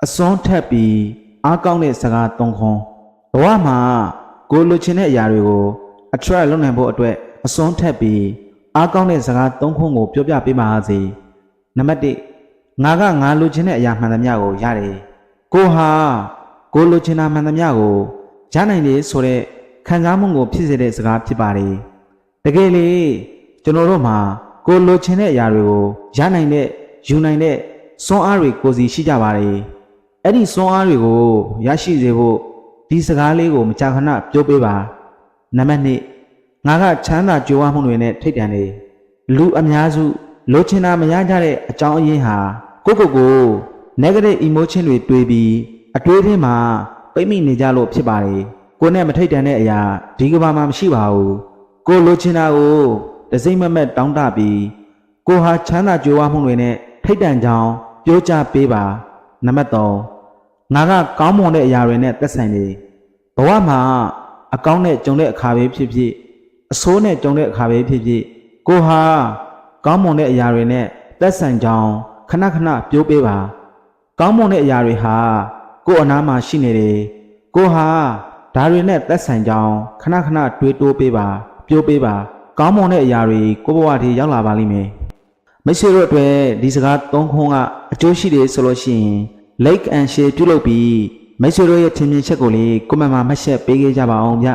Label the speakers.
Speaker 1: အစွန်းထက်ပြီးအားကောင်းတဲ့စကားသုံးခွန်းဘဝမှာကိုလိုချင်တဲ့အရာတွေကို attract လုပ်နိုင်ဖို့အတွက်အစွန်းထက်ပြီးအားကောင်းတဲ့စကားသုံးခွန်းကိုပြောပြပေးပါစေနံပါတ်1ငါလိုချင်တဲ့အရာမှန်သမျှကိုရတယ်ကိုလိုချင်တာမှန်သမျှကိုရနိုင်တယ်ဆိုတဲ့ခံစားမှုကိုဖြစ်စေတဲ့စကားဖြစ်ပါတယ်တကယ်လေကျွန်တော်တို့မှာကိုလိုချင်တဲ့အရာတွေကိုရနိုင်တဲ့ယူနိုင်တဲ့စွမ်းအားတွေကိုစီရှိကြပါတယ်အဲ့ဒီစွမ်းအားတွေကိုရရှိစေဖို့ဒီစကားလေးကိုမကြာခဏပြောပေးပါနံပါတ်2ငါကချမ်းသာကြွယ်ဝမှုတွေနဲ့ထိတ်တန့်နေလူအများစုလိုချင်တာမရကြတဲ့အကြောင်းအရင်းဟာကို negative emotion တွေတွေးပြီးအတွေးထဲမှာပိတ်မိနေကြလို့ဖြစ်ပါတယ်ကိုနဲ့မထိတ်တန့်တဲ့အရာဒီကဘာမှမရှိပါဘူးကိုလိုချင်တာကိုတစိမ့်မမက်တောင်းတပြီးကိုဟာချမ်းသာကြွယ်ဝမှုတွေနဲ့ထိတ်တန့်ကြောင်းပြောကြပေးပါနံပါတ်3ငါကကောင်းမွန်တဲ့အရာတွေနဲ့သက်ဆိုင်နေဘဝမှာအကောင်းနဲ့ကြုံတဲ့အခါပဲဖြစ်ဖြစ်အဆိုးနဲ့ကြုံတဲ့အခါပဲဖြစ်ဖြစ်ကိုဟာကောင်းမွန်တဲ့အရာတွေနဲ့သက်ဆိုင်ကြောင်းခဏပြောပေးပါကောင်းမွန်တဲ့အရာတွေဟာကိုယ်အနားမှာရှိနေတယ်ကိုဟာဒါတွေနဲ့သက်ဆိုင်ကြောင်းခဏတွေးတိုးပေးပါပြောပေးပါကောင်းမွန်တဲ့အရာတွေကိုဘဝတည်းရောက်လာပါလိမ့်မယ်မိတ်ဆွေတို့အတွက်ဒီစကားသုံးခွန်းကအကျိုးရှိတယ်ဆိုလို့ရှိရင် like and share ပြုလုပ်ပြီးမိတ်ဆွေတို့ရဲ့ထင်မြင်ချက်ကိုလေး comment မှာမှတ်ချက်ပေးခဲ့ကြပါအောင်ဗျ